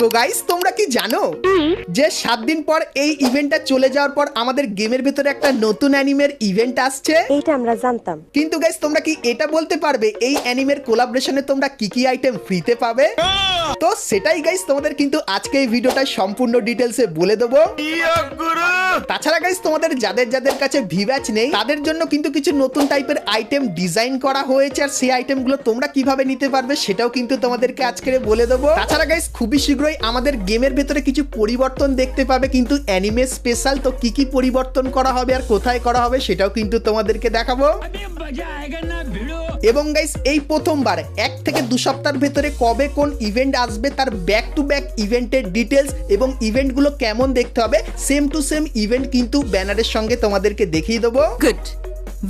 তো গাইস তোমরা কি জানো যে 7 দিন পর এই ইভেন্টটা চলে যাওয়ার পর আমাদের গেমের ভিতরে একটা নতুন অ্যানিমের ইভেন্ট আসছে? এইটা আমরা জানতাম, কিন্তু গাইস তোমরা কি এটা বলতে পারবে এই অ্যানিমের কোলাবোরেশনে তোমরা কি কি আইটেম ফ্রিতে পাবে? তো সেটাই গাইস তোমাদের কিন্তু আজকে এই ভিডিওটা সম্পূর্ণ ডিটেইলসে বলে দেবো। তাছাড়া গাইস তোমাদের যাদের যাদের কাছে ভিব্যাচ নেই তাদের জন্য কিন্তু কিছু নতুন টাইপের আইটেম ডিজাইন করা হয়েছে, আর সেই আইটেমগুলো তোমরা কিভাবে নিতে পারবে সেটাও কিন্তু তোমাদেরকে আজকে বলে দেবো। তাছাড়া গাইস খুবই শীঘ্রই আমাদের গেমের ভেতরে কিছু পরিবর্তন দেখতে পাবে কিন্তু অ্যানিমে স্পেশাল। তো কি কি পরিবর্তন করা হবে আর কোথায় করা হবে সেটাও কিন্তু তোমাদেরকে দেখাবো। এবং গাইস এই প্রথমবার 1 থেকে 2 সপ্তাহের ভেতরে কবে কোন ইভেন্ট আসবে তার ব্যাক টু ব্যাক ইভেন্টের ডিটেলস এবং ইভেন্টগুলো কেমন দেখতে হবে সেম টু সেম ইভেন্ট কিন্তু ব্যানারের সঙ্গে তোমাদেরকে দেখিয়ে দেবো। Good,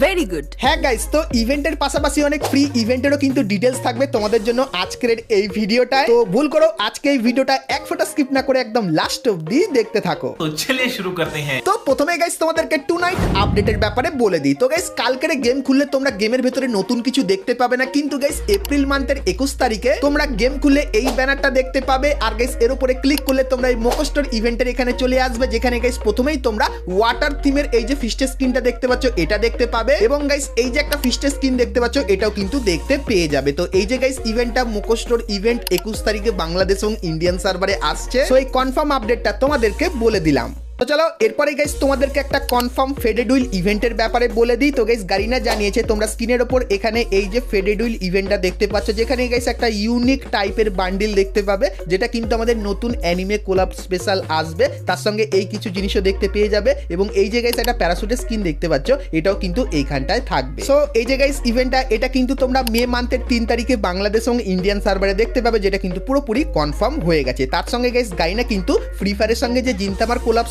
very good. হ্যাঁ গাইস, তো ইভেন্টের পাশাপাশি অনেক ফ্রি ইভেন্টেরও কিন্তু ডিটেলস থাকবে তোমাদের জন্য আজকের এই ভিডিওটায়। তো ভুল করো আজকে এই ভিডিওটা এক ফোঁটা স্কিপ না করে একদম লাস্ট অবধি দেখতে থাকো। তো চলিয়ে শুরু করতে হ্যাঁ। তো প্রথমে গাইস তোমাদেরকে টু নাইট আপডেটের ব্যাপারে বলে দিই। তো গাইস কালকের গেম খুললে তোমরা গেমের ভেতরে নতুন কিছু দেখতে পাবে না, কিন্তু গাইস এপ্রিল মান্থের 21 তারিখে তোমরা গেম খুললে এই ব্যানারটা দেখতে পাবে। আর গাইস এর উপরে ক্লিক করলে তোমরা এই মোকস্টোর ইভেন্টের এখানে চলে আসবে, যেখানে গাইস প্রথমেই তোমরা ওয়াটার থিমের এই যে ফিস্টের স্কিনটা দেখতে পাচ্ছ এটা দেখতে পাবে, এবং গাইস এই যে একটা ফিস্টের স্কিন দেখতে পাচ্ছ এটাও কিন্তু দেখতে পেয়ে যাবে। তো এই যে গাইস ইভেন্টটা মোকস্টোর ইভেন্ট 21 তারিখে বাংলাদেশ এবং ইন্ডিয়ান সার্ভারে আসছে। সো এই কনফার্ম আপডেটটা তোমাদেরকে বলে দিলাম। তো চলো এরপরে গাইস তোমাদেরকে একটা কনফার্ম ফেডেড উইল ইভেন্টের ব্যাপারে বলে দিই। তো গাইস গারিনা জানিয়েছে তোমরা স্ক্রিনের ওপর এখানে এই যে ফেডেড উইল ইভেন্টটা দেখতে পাচ্ছ, যেখানে গাইস একটা ইউনিক টাইপের বান্ডিল দেখতে পাবে, যেটা কিন্তু আমাদের নতুন অ্যানিমে কোলাব স্পেশাল আসবে। তার সঙ্গে এই কিছু জিনিসও দেখতে পেয়ে যাবে, এবং এই যে গাইস একটা প্যারাশুটের স্কিন দেখতে পাচ্ছ এটাও কিন্তু এইখানটায় থাকবে। সো এই যে গাইস ইভেন্টটা এটা কিন্তু তোমরা মে মান্থের 3 তারিখে বাংলাদেশ এবং ইন্ডিয়ান সার্ভারে দেখতে পাবে, যেটা কিন্তু পুরোপুরি কনফার্ম হয়ে গেছে। তার সঙ্গে গাইস গারিনা কিন্তু ফ্রি ফায়ারের সঙ্গে যে জিনতামার কোলাব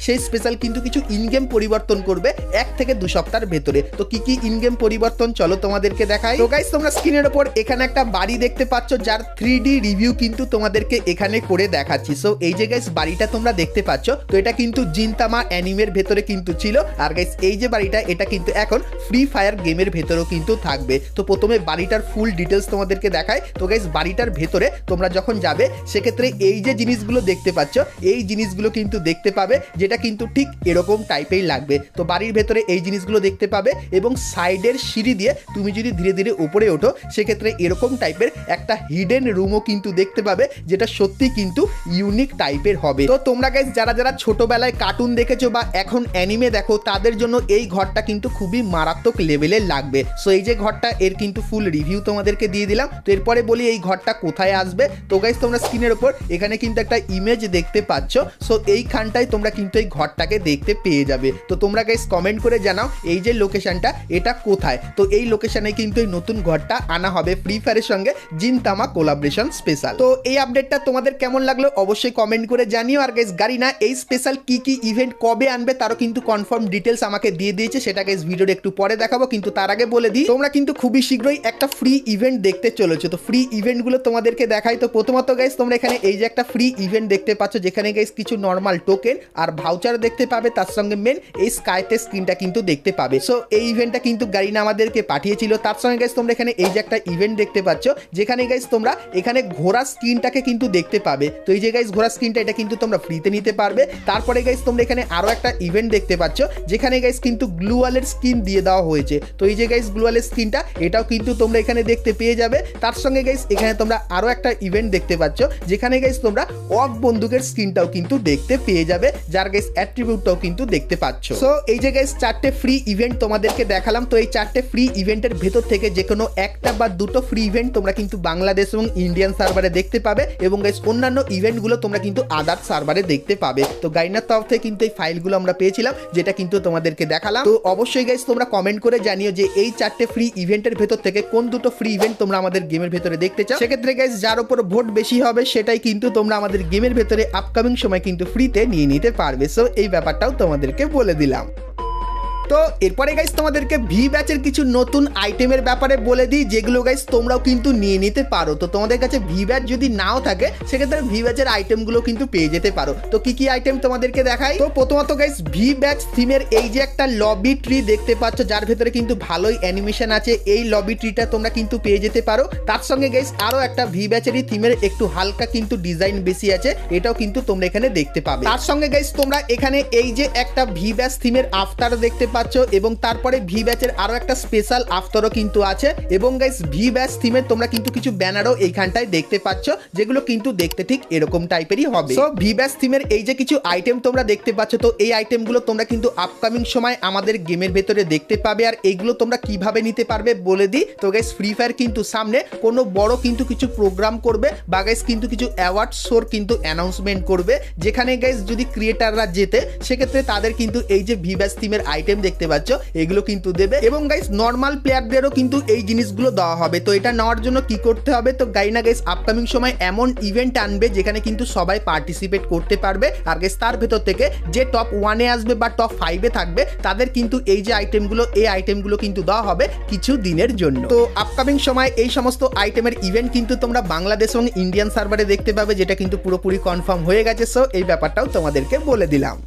সেই স্পেশাল কিন্তু কিছু ইনগেম পরিবর্তন করবে 1 থেকে 2 সপ্তাহের ভেতরে। তো কি কি ইনগেম পরিবর্তন চলো তোমাদেরকে দেখাই। তো গাইস তোমরা স্ক্রিনের উপর এখানে একটা বাড়ি দেখতে পাচ্ছ, যার 3D রিভিউ কিন্তু তোমাদেরকে এখানে করে দেখাচ্ছি। সো এই যে গাইস বাড়িটা তোমরা দেখতে পাচ্ছ, তো এটা কিন্তু জিনতামা অ্যানিমের ভেতরে কিন্তু ছিল। আর গাইস এই যে বাড়িটা এটা কিন্তু এখন ফ্রি ফায়ার গেমের ভেতরেও কিন্তু থাকবে। তো প্রথমে বাড়িটার ফুল ডিটেলস তোমাদেরকে দেখাই। তো গাইস বাড়িটার ভেতরে তোমরা যখন যাবে সেক্ষেত্রে এই যে জিনিসগুলো দেখতে পাচ্ছ এই জিনিসগুলো কিন্তু দেখতে পাবে, যেটা কিন্তু ঠিক এরকম টাইপেই লাগবে। তো বাড়ির ভেতরে এই জিনিসগুলো দেখতে পাবে, এবং সাইডের সিঁড়ি দিয়ে তুমি যদি ধীরে ধীরে উপরে ওঠো সেক্ষেত্রে এরকম টাইপের একটা হিডেন রুমও কিন্তু দেখতে পাবে, যেটা সত্যি কিন্তু ইউনিক টাইপের হবে। তো তোমরা গাইস যারা যারা ছোটবেলায় কার্টুন দেখেছো বা এখন অ্যানিমে দেখো তাদের জন্য এই ঘরটা কিন্তু খুবই মারাত্মক লেভেলের লাগবে। সো এই যে ঘরটা এর কিন্তু ফুল রিভিউ তোমাদেরকে দিয়ে দিলাম। তো এরপরে বলি এই ঘরটা কোথায় আসবে। তো গাইস তোমরা স্ক্রিনের উপর এখানে কিন্তু একটা ইমেজ দেখতে পাচ্ছ। সো এইখানটায় তোমরা কিন্তু এই ঘরটাকে দেখতে পেয়ে যাবে। তো তোমরা গাইস কমেন্ট করে জানাও এই যে লোকেশনটা এটা কোথায়। তো এই লোকেশনে কিন্তু এই নতুন ঘরটা আনা হবে ফ্রি ফায়ারের সঙ্গে জিনতামা কোলাবোরেশন স্পেশাল। তো এই আপডেটটা তোমাদের কেমন লাগলো অবশ্যই কমেন্ট করে জানিও। আর গাইস গারিনা এই স্পেশাল কি কি ইভেন্ট কবে আনবে তারও কিন্তু কনফার্ম ডিটেলস আমাকে দিয়ে দিয়েছে, সেটা গাইস ভিডিওর একটু পরে দেখাবো। কিন্তু তার আগে বলে দিই তোমরা কিন্তু খুবই শীঘ্রই একটা ফ্রি ইভেন্ট দেখতে চলেছো। তো ফ্রি ইভেন্টগুলো তোমাদেরকে দেখাই। তো প্রথমত গাইস তোমরা এখানে এই যে একটা ফ্রি ইভেন্ট দেখতে পাচ্ছ, যেখানে গাইস কিছু নর্মাল টোকেন আর ভাউচার দেখতে পাবে, তার সঙ্গে মেন এই স্কাইতে স্ক্রিনটা কিন্তু দেখতে পাবে। সো এই ইভেন্টটা কিন্তু গারিনা আমাদেরকে পাঠিয়েছিল। তার সঙ্গে গাইস তোমরা এখানে এই যে একটা ইভেন্ট দেখতে পাচ্ছ, যেখানে গাইস তোমরা এখানে ঘোড়া স্ক্রিনটাকে কিন্তু দেখতে পাবে। তো এই যে গাইস ঘোড়া স্ক্রিনটা এটা কিন্তু তোমরা ফ্রিতে নিতে পারবে। তারপরে গাইস তোমরা এখানে আরো একটা ইভেন্ট দেখতে পাচ্ছ, যেখানে গাইস কিন্তু গ্লুয়ালের স্কিন দিয়ে দেওয়া হয়েছে। তো এই যে গাইস গ্লুয়ালের স্কিনটা এটাও কিন্তু তোমরা এখানে দেখতে পেয়ে যাবে। তার সঙ্গে গাইস এখানে তোমরা আরো একটা ইভেন্ট দেখতে পাচ্ছ, যেখানে গাইস তোমরা অক বন্দুকের স্কিনটাও কিন্তু দেখতে পেয়ে যাবে, যার গাইস অ্যাট্রিবিউটটাও কিন্তু দেখতে পাচ্ছ। সো এই যে গাইস 4টে ফ্রি ইভেন্ট তোমাদেরকে দেখালাম। তো এই 4টে ফ্রি ইভেন্টের ভেতর থেকে যে কোনো একটা বা দুটো ফ্রি ইভেন্ট তোমরা কিন্তু বাংলাদেশ এবং ইন্ডিয়ান সার্ভারে দেখতে পাবে, এবং গাইস অন্যান্য ইভেন্টগুলো তোমরা কিন্তু আদার সার্ভারে দেখতে পাবে। তো গাইনার তরফ থেকে কিন্তু এই ফাইলগুলো আমরা পেয়েছিলাম, যেটা কিন্তু তোমাদেরকে দেখালাম। তো অবশ্যই গাইস তোমরা কমেন্ট করে জানিও যে এই 4টে ফ্রি ইভেন্টের ভেতর থেকে কোন দুটো ফ্রি ইভেন্ট তোমরা আমাদের গেমের ভেতরে দেখতে চাও। সেক্ষেত্রে গাইস যার উপর ভোট বেশি হবে সেটাই কিন্তু তোমরা আমাদের গেমের ভেতরে আপকামিং সময় কিন্তু ফ্রিতে নিয়ে নিতে পারবে। সো এই ব্যাপারটাও তোমাদেরকে বলে দিলাম। তো এরপরে গাইস তোমাদেরকে ভি ব্যাচের কিছু নতুন আইটেমের ব্যাপারে বলে দিই, যেগুলো গাইস তোমরাও কিন্তু নিয়ে নিতে পারো। তো তোমাদের কাছে ভি ব্যাচ যদি নাও থাকে সেক্ষেত্রে ভি ব্যাচের আইটেমগুলো কিন্তু পেয়ে যেতে পারো। তো কি কি আইটেম তোমাদেরকে দেখাই। তো প্রথমত গাইস ভি ব্যাচ থিমের এই যে একটা লবি ট্রি দেখতে পাচ্ছ, যার ভেতরে কিন্তু ভালোই অ্যানিমেশন আছে, এই লবি ট্রিটা তোমরা কিন্তু পেয়ে যেতে পারো। তার সঙ্গে গাইস আরো একটা ভি ব্যাচেরই থিমের একটু হালকা কিন্তু ডিজাইন বেশি আছে, এটাও কিন্তু তোমরা এখানে দেখতে পাবে। তার সঙ্গে গাইস তোমরা এখানে এই যে একটা ভি ব্যাচ থিমের আফটার দেখতে পাচ্ছ, এবং তারপরে ভি ব্যাচের আরো একটা স্পেশাল আফটারও কিন্তু আছে, এবং গাইস ভি ব্যাচ থিমের তোমরা কিন্তু কিছু ব্যানারও এইখানটায় দেখতে পাচ্ছ, যেগুলো কিন্তু দেখতে ঠিক এরকম টাইপেরই হবে। সো ভি ব্যাচ থিমের এই যে কিছু আইটেম তোমরা দেখতে পাচ্ছ, তো এই আইটেমগুলো তোমরা কিন্তু আপকামিং সময় আমাদের গেমের ভেতরে দেখতে পাবে। আর এইগুলো তোমরা কিভাবে নিতে পারবে বলে দিই। তো গাইস ফ্রি ফায়ার কিন্তু সামনে কোনো বড় কিন্তু কিছু প্রোগ্রাম করবে, বা গাইস কিন্তু কিছু অ্যাওয়ার্ড শোর কিন্তু অ্যানাউন্সমেন্ট করবে, যেখানে গাইস যদি ক্রিয়েটাররা জেতে সেক্ষেত্রে তাদের কিন্তু এই যে ভি ব্যাচ থিমের আইটেম দেখতে পাচ্ছ এগুলো কিন্তু দেবে, এবং গাইস নর্মাল প্লেয়ারদেরও কিন্তু এই জিনিসগুলো দেওয়া হবে। তো এটা নেওয়ার জন্য কি করতে হবে, তো গাইনা গাইস আপকামিং সময় এমন ইভেন্ট আনবে যেখানে কিন্তু সবাই পার্টিসিপেট করতে পারবে। আর গাইস তার ভেতর থেকে যে টপ 1-এ আসবে বা টপ 5-এ থাকবে তাদের কিন্তু এই যে আইটেমগুলো, এই আইটেমগুলো কিন্তু দেওয়া হবে কিছু দিনের জন্য। তো আপকামিং সময় এই সমস্ত আইটেমের ইভেন্ট কিন্তু তোমরা বাংলাদেশ এবং ইন্ডিয়ান সার্ভারে দেখতে পাবে, যেটা কিন্তু পুরোপুরি কনফার্ম হয়ে গেছে। সো এই ব্যাপারটাও তোমাদেরকে বলে দিলাম।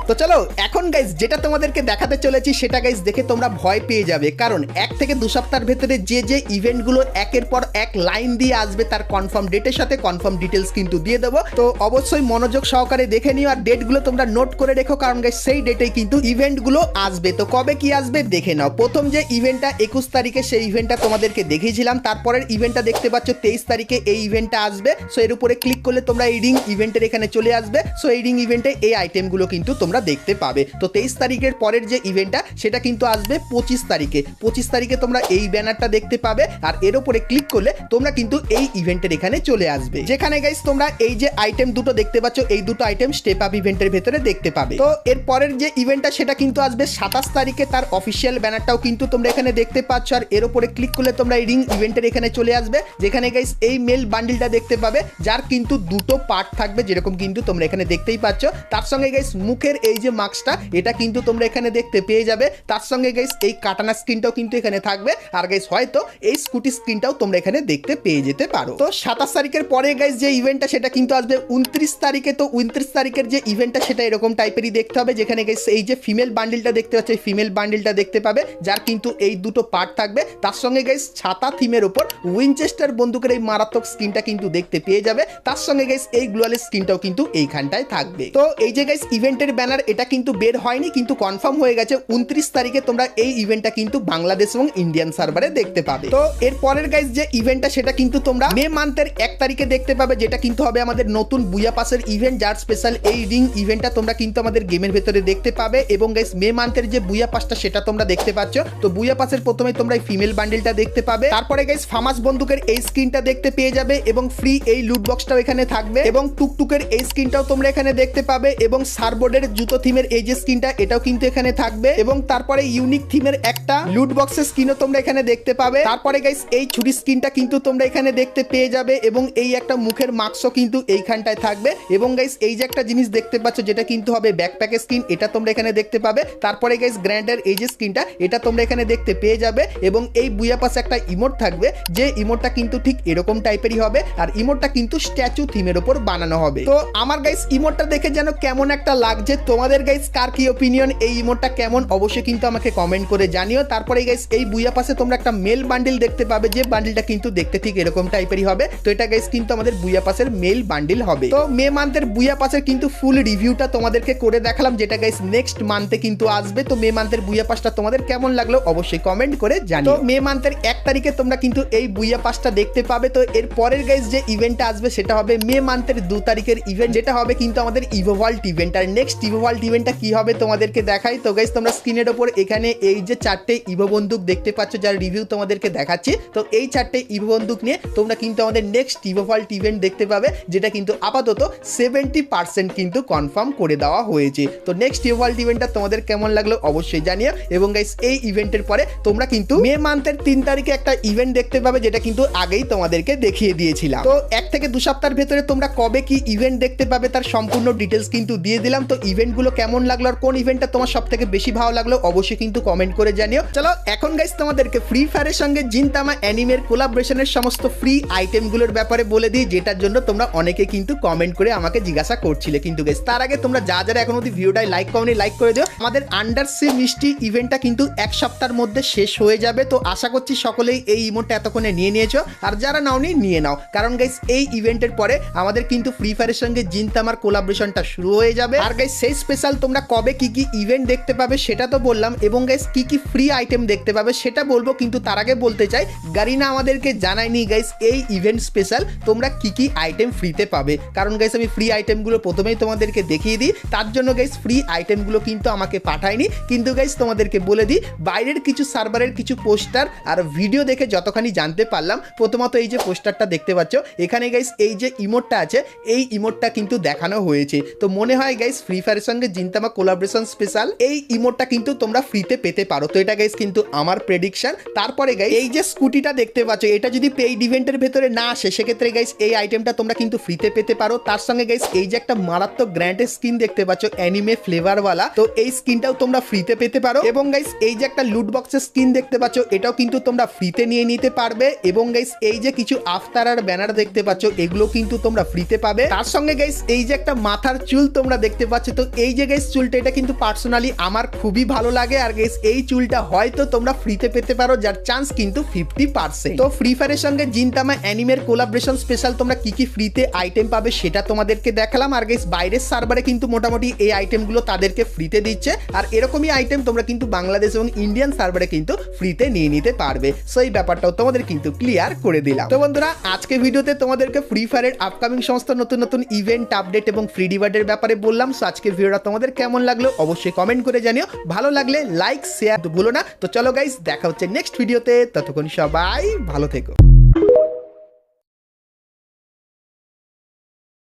তো চলো এখন গাইজ যেটা তোমাদেরকে দেখাতে চলেছি সেটা গাইজ দেখে তোমরা ভয় পেয়ে যাবে, কারণ 1 থেকে 2 সপ্তাহের ভেতরে যে যে ইভেন্টগুলো একের পর এক লাইন দিয়ে আসবে তার কনফার্ম ডেটের সাথে কনফার্ম ডিটেলস কিন্তু দিয়ে দেবো। তো অবশ্যই মনোযোগ সহকারে দেখে নিও, আর ডেটগুলো তোমরা নোট করে রেখো, কারণ গাইজ সেই ডেটেই কিন্তু ইভেন্টগুলো আসবে। তো কবে কি আসবে দেখে নাও। প্রথম যে ইভেন্টটা 21 তারিখে, সেই ইভেন্টটা তোমাদেরকে দেখিয়েছিলাম। তারপরের ইভেন্টটা দেখতে পাচ্ছ 23 তারিখে এই ইভেন্টটা আসবে। সো এর উপরে ক্লিক করলে তোমরা এই রিং ইভেন্টের এখানে চলে আসবে। সো এই রিং ইভেন্টে এই আইটেমগুলো কিন্তু তোমরা দেখতে পাবে। তো 23 তারিখের পরের যে ইভেন্টটা সেটা কিন্তু আসবে 25 তারিখে। 25 তারিখে তোমরা এই ব্যানারটা দেখতে পাবে, আর এর উপরে ক্লিক করলে তোমরা কিন্তু এই ইভেন্টের এখানে চলে আসবে, যেখানে গাইস তোমরা এই যে আইটেম দুটো দেখতে পাচ্ছ, এই দুটো আইটেম স্টেপ আপ ইভেন্টের ভেতরে দেখতে পাবে। তো এর পরের যে ইভেন্টটা সেটা কিন্তু আসবে 27 তারিখে, তার অফিসিয়াল ব্যানারটাও কিন্তু তোমরা এখানে দেখতে পাচ্ছ। আর এর উপরে ক্লিক করলে তোমরা এই রিং ইভেন্টের এখানে চলে আসবে, যেখানে গাইস এই মেল বান্ডিলটা দেখতে পাবে, যার কিন্তু দুটো পার্ট থাকবে, যেরকম কিন্তু তোমরা এখানে দেখতেই পাচ্ছ। তার সঙ্গে গাইস মুখের এই যে মাস্কটা এটা কিন্তু তোমরা এখানে দেখতে পেয়ে যাবে। তার সঙ্গে গাইস এই কাটানা স্ক্রিনটাও কিন্তু এখানে থাকবে, আর গাইস হয়তো এই স্কুটি স্ক্রিনটাও তোমরা এখানে দেখতে পেয়ে যেতে পারো। তো 27 তারিখের পরে গাইস যে ইভেন্টটা সেটা কিন্তু আসবে 29 তারিখে। তো 29 তারিখের যে ইভেন্টটা সেটা এরকম টাইপেরই দেখতে হবে, যেখানে গাইস এই যে ফিমেল বান্ডিলটা দেখতে পাচ্ছ, এই ফিমেল বান্ডিলটা দেখতে পাবে, যার কিন্তু এই দুটো পার্ট থাকবে। তার সঙ্গে গাইস ছাতা থিমের উপর উইনচেস্টার বন্দুকের এই মারাত্মক স্ক্রিনটা কিন্তু দেখতে পেয়ে যাবে। তার সঙ্গে গাইস এই গ্লোয়ালের স্ক্রিনটাও কিন্তু এইখানটায় থাকবে। তো এই যে গাইস ইভেন্টের ব্যানার এটা কিন্তু বের হয়নি, কিন্তু কনফার্ম হয়ে গেছে 29 তারিখে তোমরা এই ইভেন্টটা কিন্তু বাংলাদেশ এবং ইন্ডিয়ান সার্ভারে দেখতে পাবে। তো এর পরের গাইস যে ইভেন্টটা সেটা কিন্তু তোমরা মে মান্থের 1 তারিখে দেখতে পাবে, যেটা কিন্তু হবে আমাদের নতুন বুয়া পাসের ইভেন্ট, যার স্পেশাল এই রিং ইভেন্টটা তোমরা কিন্তু আমাদের গেমের ভেতরে দেখতে পাবে। এবং গাইস মে মান্থের যে বুয়া পাসটা সেটা তোমরা দেখতে পাচ্ছ। তো বুয়া পাসের প্রথমে তোমরা এই ফিমেল বান্ডেলটা দেখতে পাবে, তারপরে গাইস ফামাস বন্দুকের এই স্ক্রিনটা দেখতে পেয়ে যাবে, এবং ফ্রি এই লুট বক্সটাও এখানে থাকবে, এবং টুকটুকের এই স্ক্রিনটাও তোমরা এখানে দেখতে পাবে, এবং সারবোর্ডের জুতো থিমের এই যে স্ক্রিনটা এটাও কিন্তু এখানে থাকবে, এবং তারপরে ইউনিক থিমের একটা লুট বক্সের স্ক্রিনও তোমরা এখানে দেখতে পাবে। তারপরে গাইস এই ছুরি স্ক্রিনটা কিন্তু তোমরা এখানে দেখতে পেয়ে যাবে, এবং এই একটা মুখের মাস্কও কিন্তু এইখানটায় থাকবে। এবং গাইস এই যে একটা জিনিস দেখতে পাচ্ছ যেটা কিন্তু হবে ব্যাকপ্যাকের স্ক্রিন, এটা তোমরা এখানে দেখতে পাবে। তারপরে গাইস গ্র্যান্ডের এই যে স্ক্রিনটা এটা তোমরা এখানে দেখতে পেয়ে যাবে, এবং এই বুয়া পাশে একটা ইমোট থাকবে, যে ইমোটটা কিন্তু ঠিক এরকম টাইপেরই হবে, আর ইমোটটা কিন্তু স্ট্যাচু থিমের উপর বানানো হবে। তো আমার গাইস ইমোটটা দেখে যেন কেমন একটা লাগছে, তোমাদের গাইস কার কি ওপিনিয়ন, এই ইমোটটা কেমন অবশ্যই কিন্তু আমাকে কমেন্ট করে জানিও। তারপরে গাইস এই বুয়া পাশে তোমরা একটা মেল বান্ডিল দেখতে পাবে, যে বান্ডিলটা কিন্তু দেখতে ঠিক এরকম টাইপেরই হবে। তো এটা গাইস কিন্তু আমাদের বুয়া পাসের মেল বান্ডিল হবে। তো মে মান্থের বুয়া পাসের কিন্তু ফুল রিভিউটা তোমাদেরকে করে দেখালাম, যেটা গাইস নেক্সট মান্থে কিন্তু আসবে। তো মে মান্থের বুয়া পাসটা তোমাদের কেমন লাগলো অবশ্যই কমেন্ট করে জানিও। তো মে মান্থের 1 তারিখে তোমরা কিন্তু এই বুয়া পাসটা দেখতে পাবে। তো এর পরের গাইস যে ইভেন্টটা আসবে সেটা হবে মে মান্থের 2 তারিখের ইভেন্ট, যেটা হবে কিন্তু আমাদের ইভোভাল্ট ইভেন্ট। আর নেক্সট ইভোভাল্ট ইভেন্টটা কি হবে তোমাদেরকে দেখাই। তো গাইস তোমরা স্ক্রিনের উপর এখানে এই যে 4টে ইভো বন্দুক দেখতে পাচ্ছ, যার রিভিউ তোমাদেরকে দেখাচ্ছি। তো এই 4টে ইভো বন্দুক নিয়ে তোমরা কিন্তু আমাদের নেক্সট ইভোভাল্ট ইভেন্ট দেখতে পাবে, যেটা কিন্তু আপাতত 70% কিন্তু কনফার্ম করে দেওয়া হয়েছে। তো নেক্সট ইভোভাল্ট ইভেন্টটা তোমাদের কেমন লাগলো অবশ্যই জানিও। এবং গাইস এই ইভেন্টের পরে তোমরা কিন্তু মে মান্থের 3 তারিখে একটা ইভেন্ট দেখতে পাবে, যেটা কিন্তু আগেই তোমাদেরকে দেখিয়ে দিয়েছিলাম। তো 1 থেকে 2 সপ্তাহের ভেতরে তোমরা কবে কি ইভেন্ট দেখতে পাবে তার সম্পূর্ণ ডিটেলস কিন্তু দিয়ে দিলাম। তো ইভেন্ট ইভেন্টগুলো কেমন লাগলো আর কোন ইভেন্টটা তোমার সবথেকে বেশি ভালো লাগলো অবশ্যই কিন্তু কমেন্ট করে জানিও। চলো এখন গাইস তোমাদেরকে ফ্রি ফায়ারের সঙ্গে জিনতামা অ্যানিমের কোলাবোরেশনের সমস্ত ফ্রি আইটেমগুলোর ব্যাপারে বলে দিই, যেটার জন্য তোমরা অনেকে কিন্তু কমেন্ট করে আমাকে জিজ্ঞাসা করছিলে। কিন্তু গাইস তার আগে তোমরা যারা এখনো অবধি ভিডিওটাই লাইক করোনি লাইক করে দিও। আমাদের আন্ডার সি মিষ্টি ইভেন্টটা কিন্তু এক সপ্তাহের মধ্যে শেষ হয়ে যাবে, তো আশা করছি সকলেই এই ইমোটটা এতক্ষণে নিয়ে নিয়েছো, আর যারা নাওনি নিয়ে নাও, কারণ গাইস এই ইভেন্টের পরে আমাদের কিন্তু ফ্রি ফায়ারের সঙ্গে জিনতামার কোলাবোরেশনটা শুরু হয়ে যাবে। আর গাইস সেই স্পেশাল তোমরা কবে কি কি ইভেন্ট দেখতে পাবে সেটা তো বললাম, এবং গাইস কি কি ফ্রি আইটেম দেখতে পাবে সেটা বলবো, কিন্তু তার আগে বলতে চাই গারিনা আমাদেরকে জানায়নি গাইস এই ইভেন্ট স্পেশাল তোমরা কি কি আইটেম ফ্রিতে পাবে। কারণ গাইস আমি ফ্রি আইটেমগুলো প্রথমেই তোমাদেরকে দেখিয়ে দিই, তার জন্য গাইস ফ্রি আইটেমগুলো কিন্তু আমাকে পাঠায়নি। কিন্তু গাইস তোমাদেরকে বলে দিই বাইরের কিছু সার্ভারের কিছু পোস্টার আর ভিডিও দেখে যতখানি জানতে পারলাম, প্রথমত এই যে পোস্টারটা দেখতে পাচ্ছ এখানে গাইস এই যে ইমোটটা আছে এই ইমোটটা কিন্তু দেখানো হয়েছে, তো মনে হয় গাইস ফ্রি ফায়ারের সঙ্গে জিনতামা কোলাবোরেশন স্পেশাল এই ইমোটটা কিন্তু তোমরা ফ্রিতে পেতে পারো। তো এটা গাইস কিন্তু আমার প্রেডিকশন। তারপরে গাইস এই যে স্কুটিটা দেখতে পাচ্ছ এটা যদি পেইড ইভেন্টের ভেতরে না আসে সেক্ষেত্রে গাইস এই আইটেমটা তোমরা কিন্তু ফ্রিতে পেতে পারো। তার সঙ্গে গাইস এই যে একটা মারাত্মক গ্র্যান্ড স্কিন দেখতে পাচ্ছ অ্যানিমে ফ্লেভারওয়ালা, তো এই স্কিনটাও তোমরা ফ্রিতে পেতে পারো। এবং গাইস এই যে একটা লুট বক্সের স্কিন দেখতে পাচ্ছ এটাও কিন্তু তোমরা ফ্রিতে নিয়ে নিতে পারবে। এবং গাইস এই যে কিছু আফতার আর ব্যানার দেখতে পাচ্ছ এগুলো কিন্তু তোমরা ফ্রিতে পাবে। তার সঙ্গে গাইস এই যে একটা মাথার চুল তোমরা দেখতে পাচ্ছ, তো এই যে গাইস চুলটা এটা কিন্তু পার্সোনালি আমার খুবই ভালো লাগে, আর গাইস এই চুলটা হয়তো তোমরা ফ্রিতে পেতে পারো, যার চান্স কিন্তু 50%। তো ফ্রি ফায়ারের সঙ্গে জিনতামা অ্যানিমের কোলাবোরেশন স্পেশাল তোমরা কি কি ফ্রিতে আইটেম পাবে সেটা তোমাদেরকে দেখালাম। আর গাইস বাইরের সার্ভারে কিন্তু মোটামুটি এই আইটেমগুলো তাদেরকে ফ্রিতে দিচ্ছে, আর এরকমই আইটেম তোমরা কিন্তু বাংলাদেশ এবং ইন্ডিয়ান সার্ভারে কিন্তু ফ্রিতে নিয়ে নিতে পারবে। সো এই ব্যাপারটাও তোমাদের কিন্তু ক্লিয়ার করে দিলাম। তো বন্ধুরা আজকে ভিডিওতে তোমাদেরকে ফ্রি ফায়ারের আপকামিং সমস্ত নতুন নতুন ইভেন্ট আপডেট এবং ফ্রি ডিভাইডের ব্যাপারে বললাম। সো আজকের ভিডিওটা তোমাদের কেমন লাগলো অবশ্যই কমেন্ট করে জানিও, ভালো লাগলে লাইক শেয়ার তো ভুলো না। তো চলো গাইস দেখা হচ্ছে নেক্সট ভিডিওতে, ততক্ষণ সবাই ভালো থেকো।